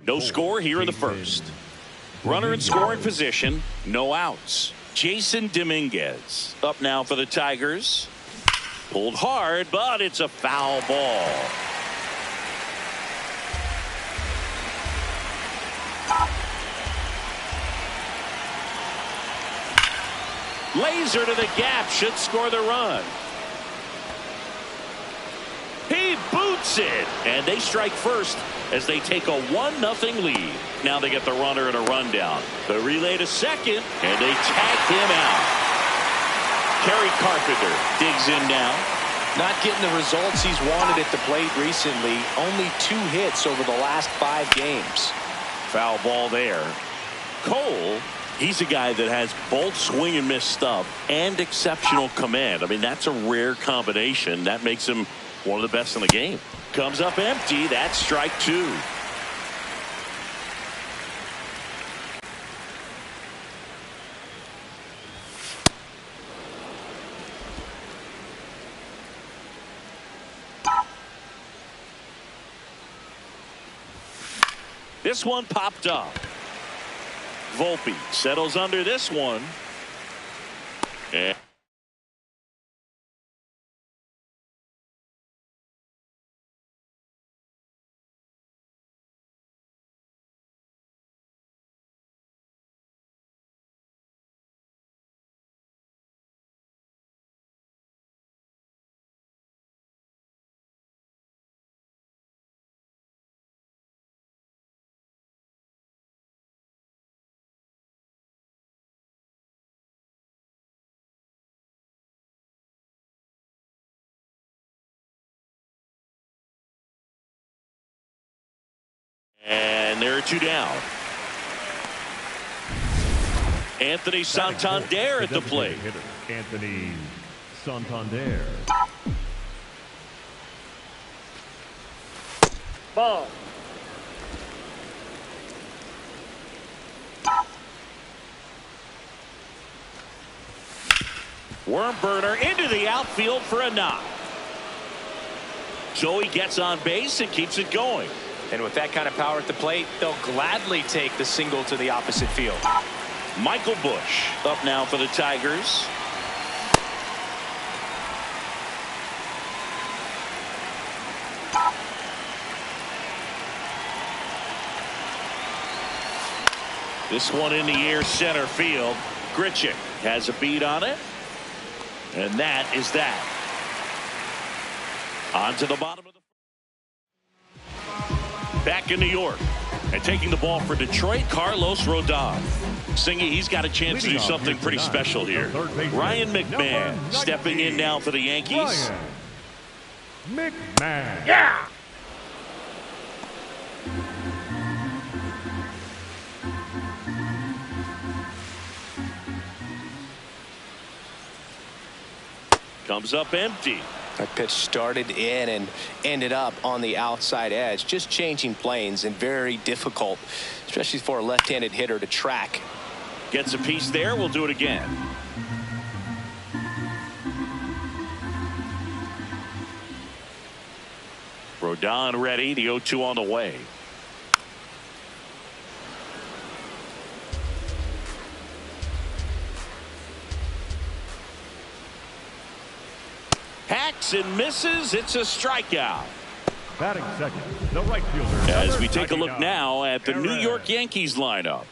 No score here in the first. Runner in scoring position, no outs. Jason Dominguez up now for the Tigers. Pulled hard, but it's a foul ball. Laser to the gap, should score the run. He boots it, and they strike first as they take a 1-0 lead. Now they get the runner and a rundown. The relay to second, and they tag him out. Kerry Carpenter digs in now. Not getting the results he's wanted at the plate recently. Only 2 hits over the last 5 games. Foul ball there. Cole, he's a guy that has both swing and miss stuff and exceptional command. I mean, that's a rare combination. That makes him one of the best in the game. Comes up empty. That's strike 2. This one popped up. Volpe settles under this one. And there are 2 down. Anthony Santander at the plate. Anthony Santander. Ball. Worm burner into the outfield for a knock. Joey gets on base and keeps it going. And with that kind of power at the plate, they'll gladly take the single to the opposite field. Michael Busch up now for the Tigers. This one in the air center field. Grichuk has a beat on it. And that is that. On to the bottom of the back in New York. And taking the ball for Detroit, Carlos Rodon. Singy, he's got a chance to do something pretty special here. Ryan McMahon stepping in now for the Yankees. McMahon. Yeah! Comes up empty. That pitch started in and ended up on the outside edge. Just changing planes and very difficult, especially for a left-handed hitter to track. Gets a piece there. We'll do it again. Rodon ready. The 0-2 on the way. Hacks and misses. It's a strikeout. Batting second, the right fielder. As we take a look now at the New York Yankees lineup.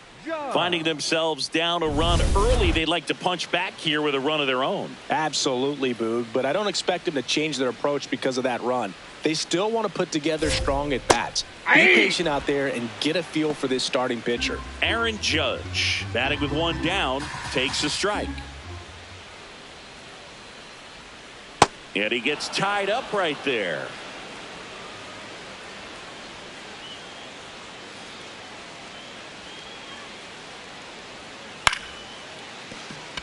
Finding themselves down a run early, they'd like to punch back here with a run of their own. Absolutely, Boog, but I don't expect them to change their approach because of that run. They still want to put together strong at bats. Be patient out there and get a feel for this starting pitcher. Aaron Judge batting with 1 down, takes a strike. And he gets tied up right there.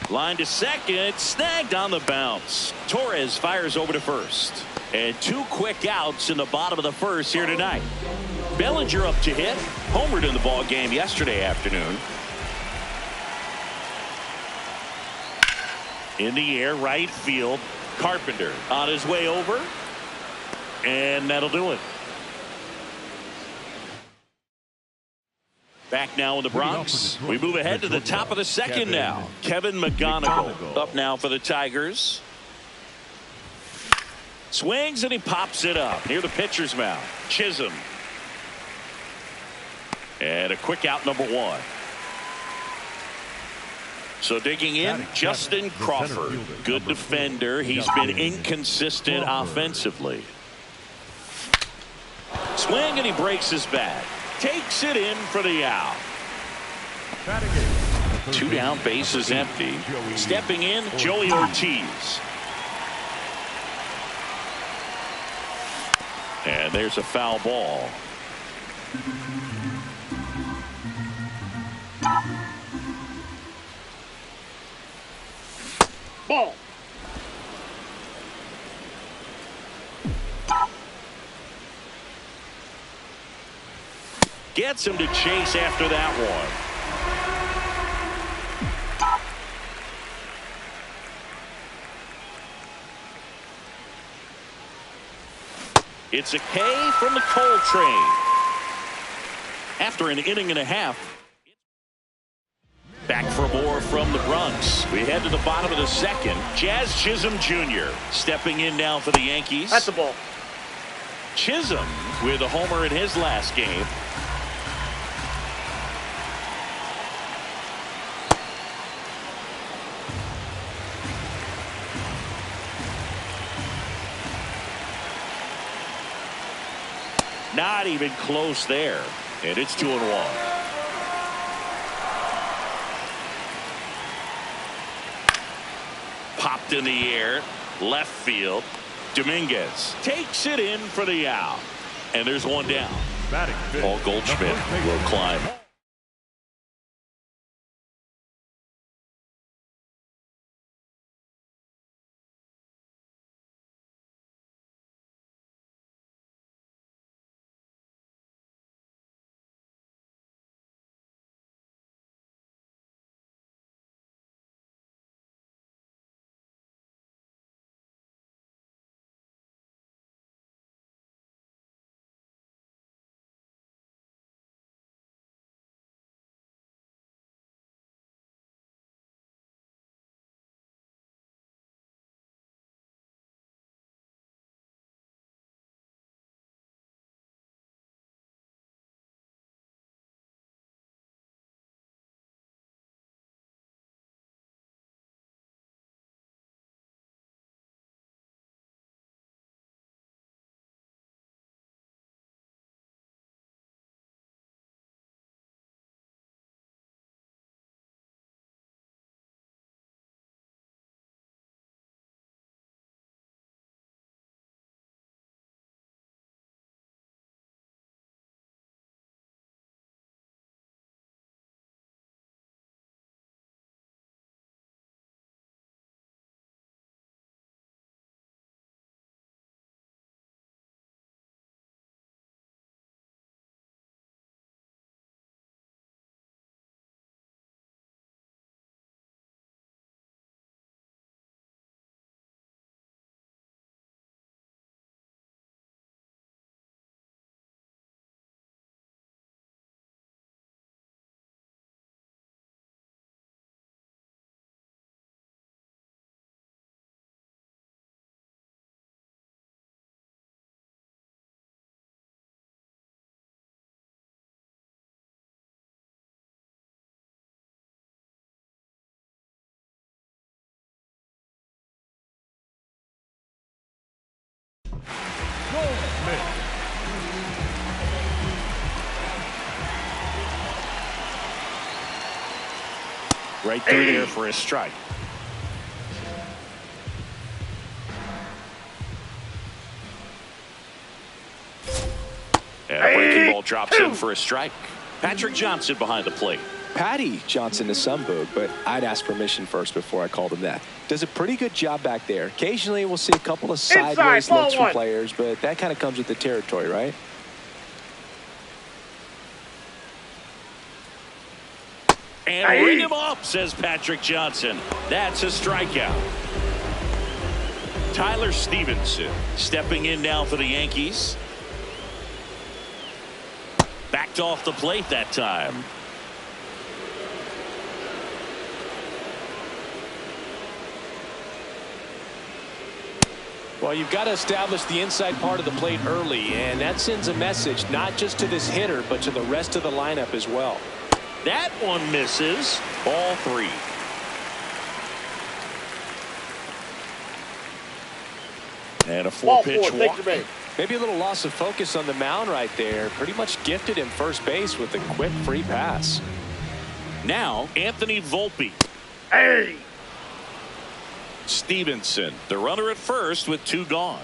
Line to second, snagged on the bounce. Torres fires over to first. And 2 quick outs in the bottom of the first here tonight. Bellinger up to hit. Homered in the ball game yesterday afternoon. In the air, right field. Carpenter on his way over. And that'll do it. Back now in the Bronx. We move ahead to the top of the second now. Kevin McGonigal up now for the Tigers. Swings and he pops it up near the pitcher's mound. Chisholm. And a quick out, number one. So digging in, Justin Crawford. Good defender. He's been inconsistent offensively. Swing and he breaks his bat. Takes it in for the out. 2 down, bases empty. Stepping in, Joey Ortiz. And there's a foul ball. Ball. Gets him to chase after that one. It's a K from the Coltrane. After an inning and a half. Back for more from the Bronx. We head to the bottom of the second. Jazz Chisholm Jr. stepping in now for the Yankees. That's the ball. Chisholm with a homer in his last game. Not even close there. And it's 2-1. Popped in the air. Left field. Dominguez takes it in for the out. And there's one down. Paul Goldschmidt will climb. Right through there for a strike. And a breaking ball drops in for a strike. Patrick Johnson behind the plate. Patty Johnson to some boog, but I'd ask permission first before I called him that. Does a pretty good job back there. Occasionally we'll see a couple of sideways looks from players, but that kind of comes with the territory, right? And ring him up, says Patrick Johnson. That's a strikeout. Tyler Stevenson stepping in now for the Yankees. Backed off the plate that time. Well, you've got to establish the inside part of the plate early, and that sends a message not just to this hitter, but to the rest of the lineup as well. That one misses. Ball 3. And a 4-pitch walk. Maybe a little loss of focus on the mound right there. Pretty much gifted him first base with a quick free pass. Now, Anthony Volpe. Hey! Stevenson, the runner at first with 2 gone.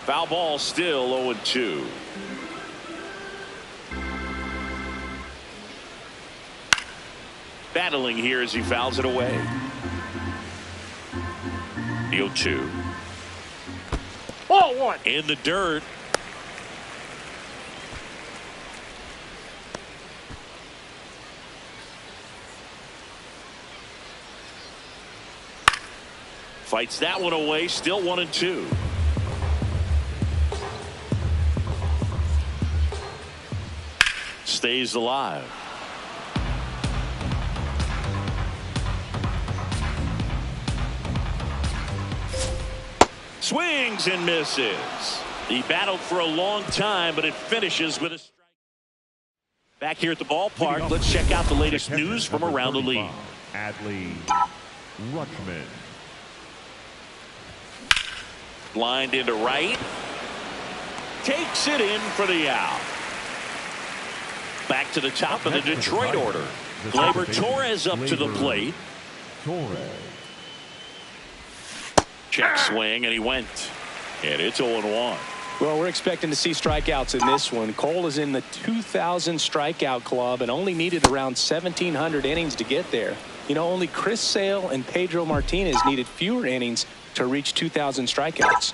Foul ball, still 0-2. Battling here as he fouls it away. The 0-2. Ball 1. In the dirt. Fights that one away, still 1-2. Stays alive. Swings and misses. He battled for a long time, but it finishes with a strike. Back here at the ballpark, let's check out the latest news from around the league. Adley Rutschman. Lined into right. Takes it in for the out. Back to the top of the Detroit order. Gleyber Torres up to the plate. Torres. Check swing, and he went. And it's 0-1. Well, we're expecting to see strikeouts in this one. Cole is in the 2,000 strikeout club and only needed around 1,700 innings to get there. You know, only Chris Sale and Pedro Martinez needed fewer innings to reach 2,000 strikeouts.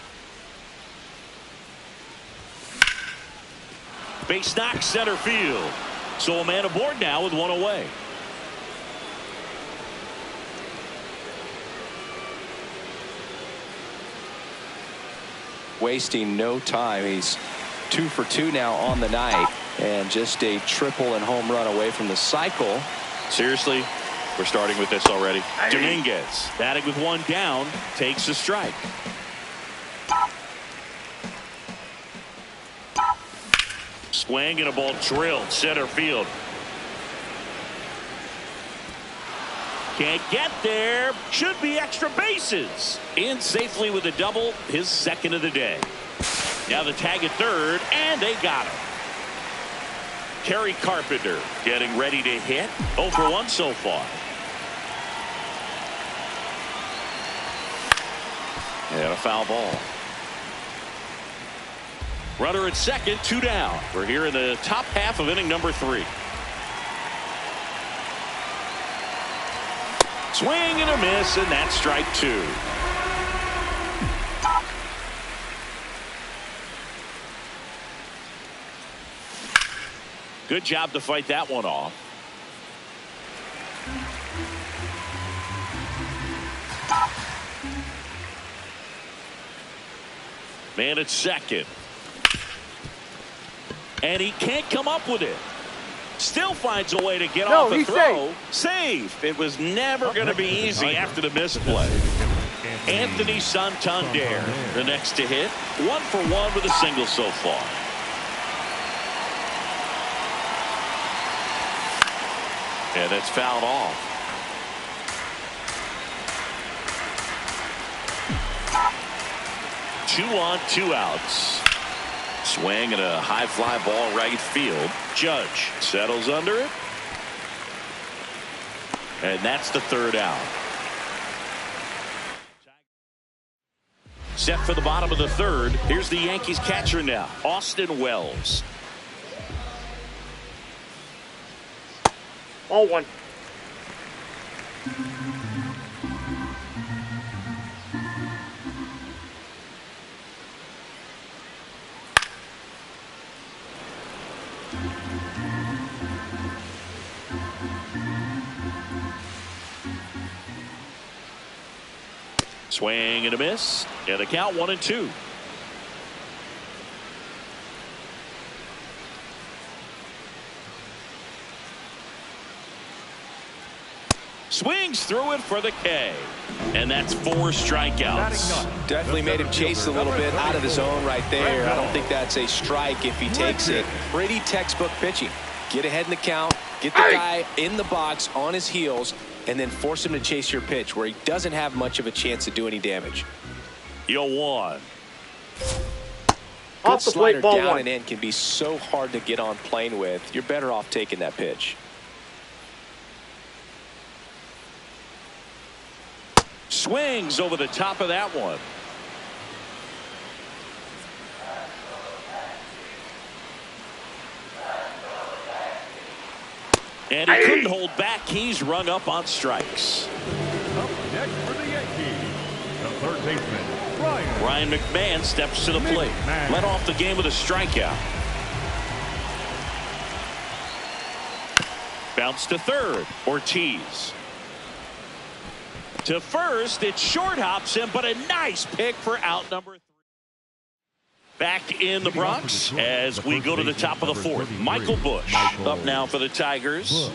Base knock, center field. So a man aboard now with 1 away. Wasting no time. He's 2 for 2 now on the night, and just a triple and home run away from the cycle. Seriously, we're starting with this already. Dominguez, batting with 1 down, takes a strike. Swing and a ball drilled center field. Can't get there. Should be extra bases. In safely with a double, his second of the day. Now the tag at third, and they got him. Kerry Carpenter getting ready to hit. 0 for 1 so far. And a foul ball. Runner at second, 2 down. We're here in the top half of inning number 3. Swing and a miss, and that's strike 2. Good job to fight that one off. Man at second. And he can't come up with it. Still finds a way to get off the throw. Safe. It was never going to be easy after the misplay. Anthony Santander, the next to hit. 1 for 1 with a single so far. And it's fouled off. Two on, 2 outs. Swing and a high fly ball right field. Judge settles under it. And that's the 3rd out. Set for the bottom of the 3rd. Here's the Yankees catcher now, Austin Wells. Ball 1. Swing and a miss, and the count 1-2. Swings through it for the K. And that's 4 strikeouts. Definitely made him chase a little bit out of the zone right there. I don't think that's a strike if he takes it. Pretty textbook pitching. Get ahead in the count, get the guy in the box on his heels, and then force him to chase your pitch where he doesn't have much of a chance to do any damage. 0-1. Good slider down and in can be so hard to get on plane with. You're better off taking that pitch. Swings over the top of that one. And he couldn't hold back. He's rung up on strikes. Up next for the Yankees, the third baseman, Ryan McMahon steps to the plate. Led off the game with a strikeout. Bounce to third. Ortiz. To first, it short hops him, but a nice pick for out number 3. Back in the Bronx as we go to the top of the 4th. Michael Busch up now for the Tigers.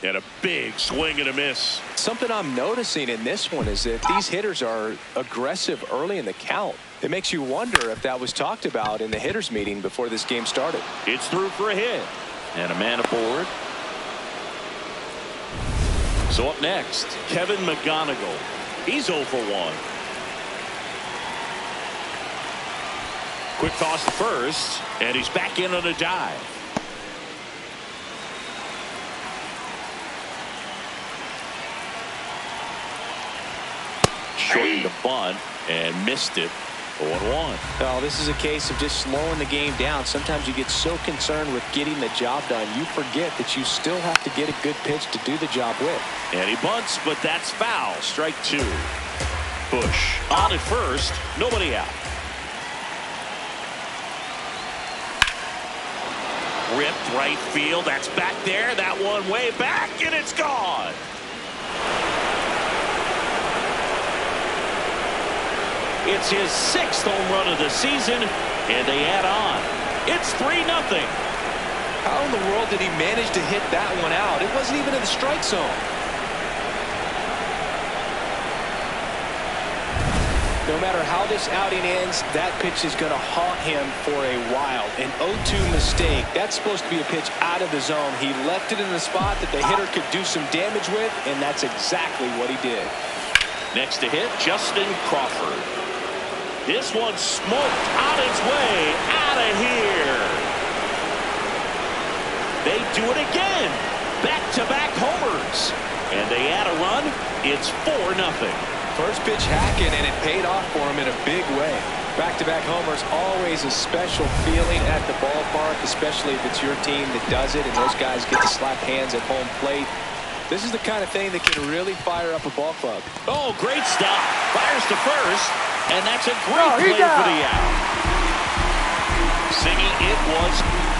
And a big swing and a miss. Something I'm noticing in this one is that these hitters are aggressive early in the count. It makes you wonder if that was talked about in the hitters meeting before this game started. It's through for a hit. And a man aboard. So up next, Kevin McGonigal. He's 0 for 1. Quick toss to first, and he's back in on a dive. Shortened the bunt and missed it. 0-1. Well, this is a case of just slowing the game down. Sometimes you get so concerned with getting the job done, you forget that you still have to get a good pitch to do the job with. And he bunts, but that's foul. Strike 2. Busch on at first, nobody out. Ripped right field. That's back there. That one way back, and it's gone. It's his 6th home run of the season, and they add on. It's 3-0. How in the world did he manage to hit that one out? It wasn't even in the strike zone. No matter how this outing ends, that pitch is going to haunt him for a while. An 0-2 mistake. That's supposed to be a pitch out of the zone. He left it in the spot that the hitter could do some damage with, and that's exactly what he did. Next to hit, Justin Crawford. This one smoked on its way out of here. They do it again. Back-to-back homers. And they add a run. It's 4-0. First pitch hacking, and it paid off for him in a big way. Back-to-back homers, always a special feeling at the ballpark, especially if it's your team that does it and those guys get to slap hands at home plate. This is the kind of thing that can really fire up a ball club. Oh, great stop. Fires to first, and that's a great play for the out. Siggy, it was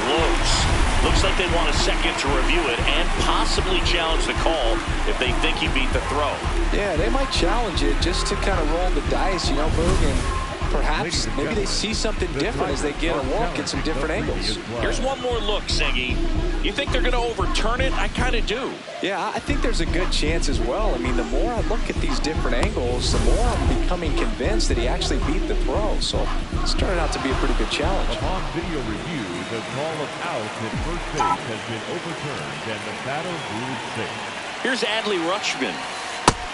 close. Looks like they want a second to review it and possibly challenge the call if they think he beat the throw. Yeah, they might challenge it just to kind of roll the dice, you know, Boog, and perhaps maybe they see something different as they get a look at some different angles. Here's one more look, Siggy. You think they're going to overturn it? I kind of do. Yeah, I think there's a good chance as well. I mean, the more I look at these different angles, the more I'm becoming convinced that he actually beat the throw. So it's turning out to be a pretty good challenge. Upon video review, the call of out at first base has been overturned, and the batter moves safe. Here's Adley Rutschman.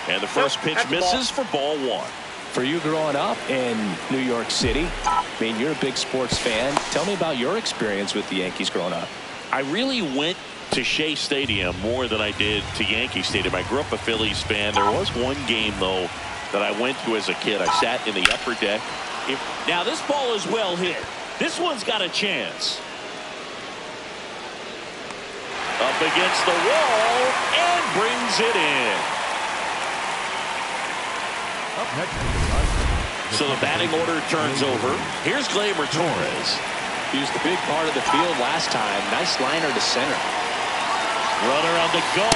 And the first pitch misses for ball 1. For you growing up in New York City, I mean, you're a big sports fan. Tell me about your experience with the Yankees growing up. I really went to Shea Stadium more than I did to Yankee Stadium. I grew up a Phillies fan. There was one game, though, that I went to as a kid. I sat in the upper deck. Now, this ball is well hit. This one's got a chance. Up against the wall and brings it in. Up next, so the batting order turns over. Here's Gleyber Torres. He was the big part of the field last time. Nice liner to center. Runner on the go.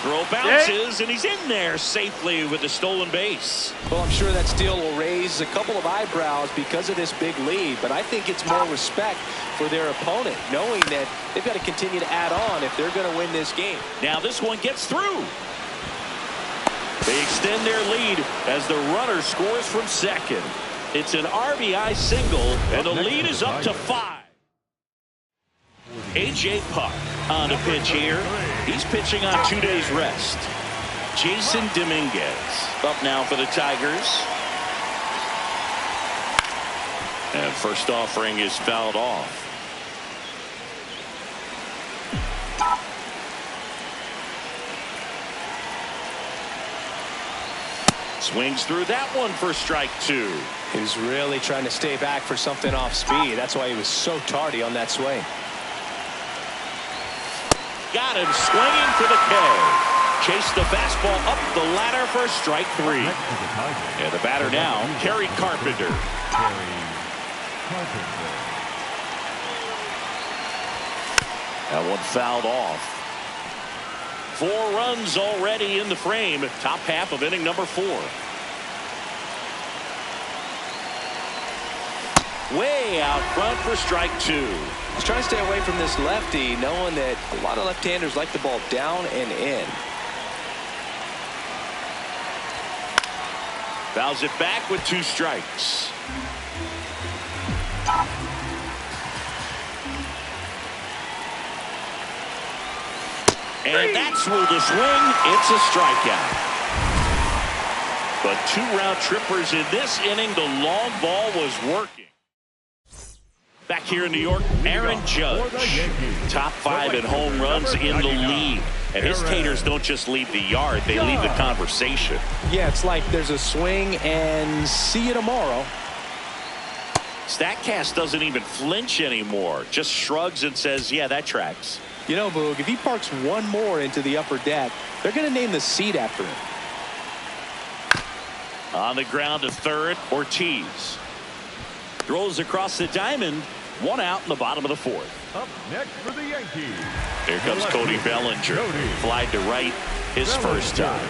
Throw bounces, and he's in there safely with the stolen base. Well, I'm sure that steal will raise a couple of eyebrows because of this big lead, but I think it's more respect for their opponent, knowing that they've got to continue to add on if they're going to win this game. Now this one gets through. They extend their lead as the runner scores from second. It's an RBI single, and the lead is up to 5. A.J. Puck on the pitch here. He's pitching on 2 days rest. Jason Dominguez up now for the Tigers. And first offering is fouled off. Swings through that one for strike 2. He was really trying to stay back for something off speed. That's why he was so tardy on that swing. Got him swinging for the K. Chased the fastball up the ladder for strike 3. And the batter now, Kerry Carpenter. That one fouled off. 4 runs already in the frame. Top half of inning number 4. Way out front for strike 2. He's trying to stay away from this lefty, knowing that a lot of left-handers like the ball down and in. Fouls it back with 2 strikes. And that's ruled a swing. It's a strikeout. But 2 round trippers in this inning. The long ball was working. Back here in New York, Aaron Judge, top 5 in home runs in the league. And his taters don't just leave the yard, they leave the conversation. Yeah, it's like there's a swing and see you tomorrow. Statcast doesn't even flinch anymore, just shrugs and says, yeah, that tracks. You know, Boog, if he parks one more into the upper deck, they're going to name the seat after him. On the ground to third, Ortiz. Throws across the diamond. 1 out in the bottom of the 4th. Up next for the Yankees. Here comes Cody Bellinger. Flied to right his first time.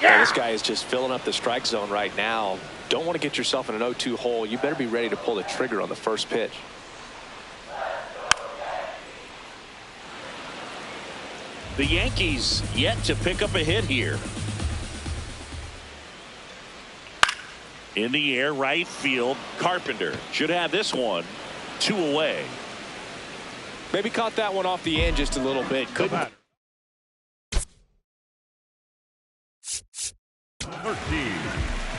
Yeah. This guy is just filling up the strike zone right now. Don't want to get yourself in an 0-2 hole. You better be ready to pull the trigger on the first pitch. The Yankees yet to pick up a hit here. In the air, right field. Carpenter should have this one 2 away. Maybe caught that one off the end just a little bit. Couldn't. 13,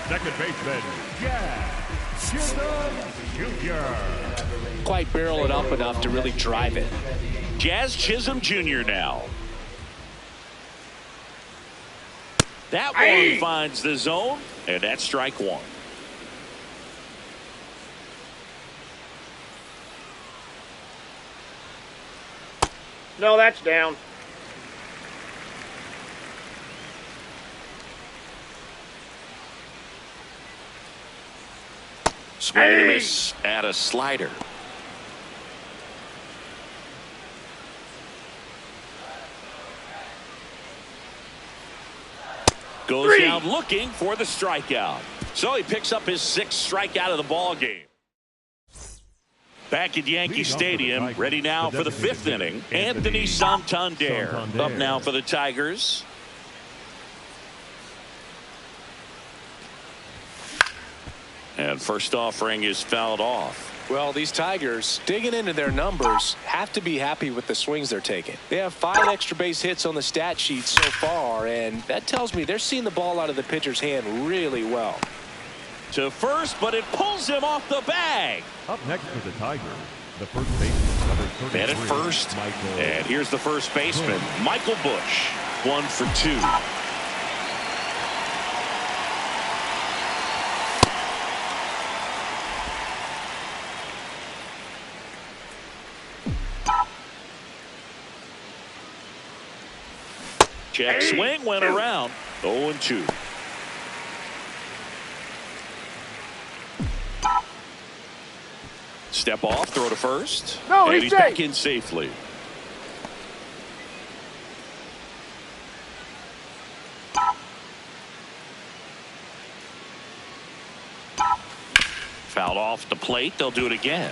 second baseman, Jazz Chisholm Jr. Quite barrel it up enough to really drive it. Jazz Chisholm Jr. now. That one finds the zone, and that's strike 1. No, that's down. Swing and a miss at a slider. Goes down looking for the strikeout. So he picks up his 6th strikeout of the ball game. Back at Yankee Stadium, ready now for the 5th inning. Anthony Santander up now for the Tigers. And first offering is fouled off. Well, these Tigers, digging into their numbers, have to be happy with the swings they're taking. They have 5 extra base hits on the stat sheet so far, and that tells me they're seeing the ball out of the pitcher's hand really well. To first, but it pulls him off the bag. Up next for the Tigers, the first baseman, number 33. Man at first, and here's the first baseman, Michael Bush. 1 for 2. Check swing went around. 0-2. Step off, throw to first. No, and he's he's safe. back in safely. Fouled off the plate. They'll do it again.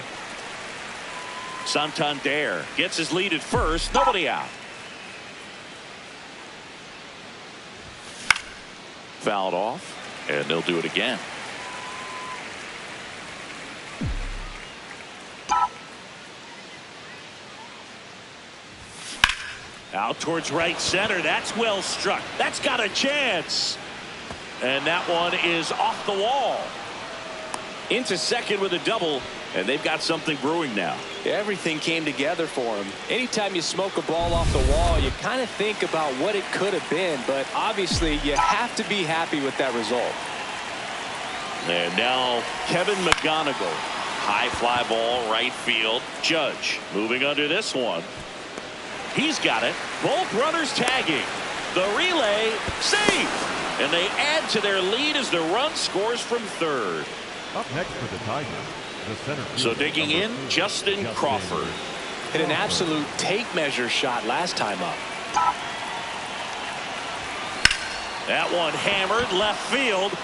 Santander gets his lead at first. Nobody out. Fouled off, and they'll do it again. Out towards right center. That's well struck. That's got a chance. And that one is off the wall. Into second with a double, and they've got something brewing now. Everything came together for him. Anytime you smoke a ball off the wall, you kind of think about what it could have been, but obviously you have to be happy with that result. And now Kevin McGonigal. High fly ball right field. Judge moving under this one. He's got it. Both runners tagging. The relay safe. And they add to their lead as the run scores from third. Up next for the Tigers, the center fielder, So digging in, Justin Crawford. Hit an absolute tape measure shot last time up. That one hammered left field.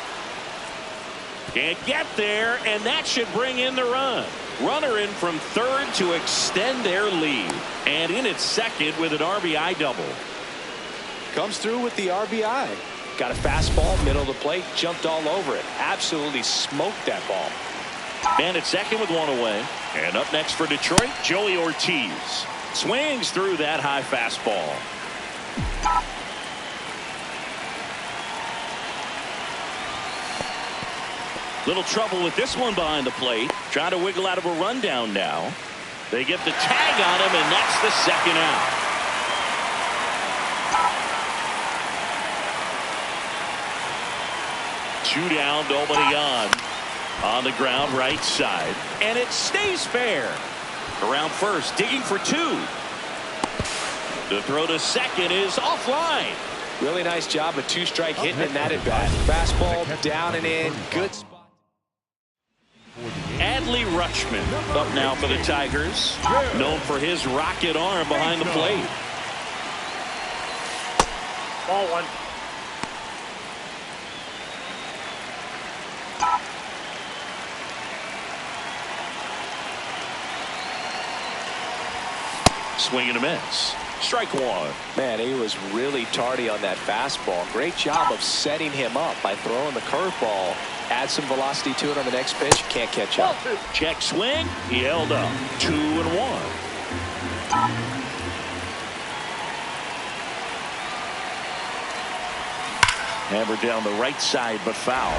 Can't get there, and that should bring in the run. Runner in from third to extend their lead. And in at second with an RBI double. Comes through with the RBI. Got a fastball, middle of the plate, jumped all over it. Absolutely smoked that ball. Man at second with one away. And up next for Detroit, Joey Ortiz. Swings through that high fastball. Little trouble with this one behind the plate. Trying to wiggle out of a rundown now. They get the tag on him, and that's the second out. Two down, nobody on the ground right side, and it stays fair. Around first, digging for two. The throw to second is offline. Really nice job of two-strike hitting in that at bat. Fastball down and in. Good spot. Adley Rutschman up now for the Tigers, known for his rocket arm behind the plate. Ball one. Swing and a miss. Strike one. Man, he was really tardy on that fastball. Great job of setting him up by throwing the curveball. Add some velocity to it on the next pitch. Can't catch up. Check swing. He held up. 2-1. Hammered down the right side, but foul.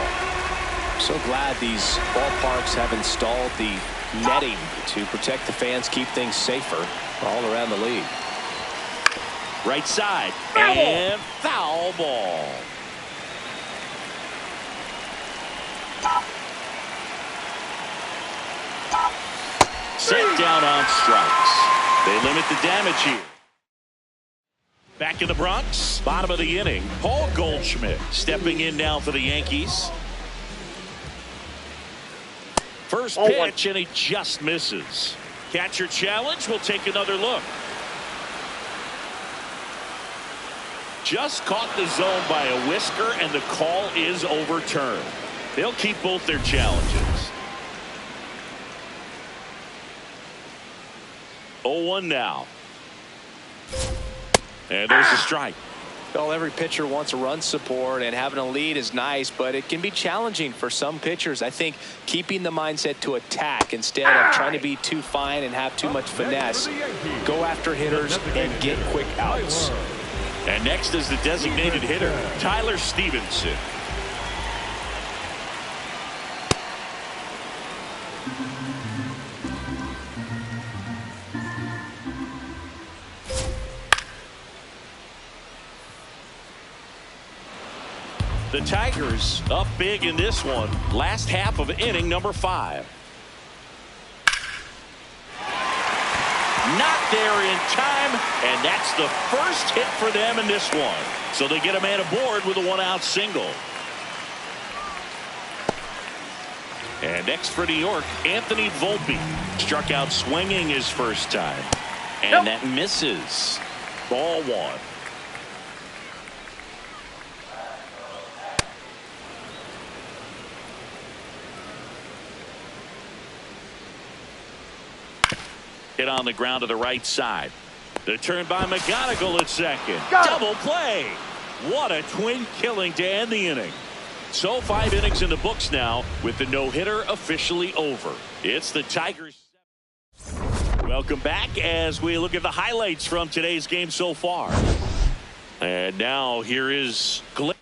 So glad these ballparks have installed the netting to protect the fans, keep things safer all around the league. Right side. And foul ball. Set down on strikes. They limit the damage here. Back in the Bronx, bottom of the inning, Paul Goldschmidt stepping in now for the Yankees. First pitch, and he just misses. Catcher challenge. We'll take another look. Just caught the zone by a whisker, and the call is overturned. They'll keep both their challenges. 0-1 now. And there's a strike. Well, every pitcher wants a run support, and having a lead is nice, but it can be challenging for some pitchers. I think keeping the mindset to attack instead of trying to be too fine and have too much finesse. Go after hitters and get quick outs. And next is the designated hitter, Tyler Stevenson. The Tigers up big in this one. Last half of inning number 5. Not there in time, and that's the first hit for them in this one. So they get a man aboard with a 1-out single. And next for New York, Anthony Volpe. Struck out swinging his first time. And that misses. Ball 1. Hit on the ground to the right side. The turn by McGonigal at second. Double play. What a twin killing to end the inning. So 5 innings in the books now with the no-hitter officially over. It's the Tigers. Welcome back as we look at the highlights from today's game so far. And now here is Glenn.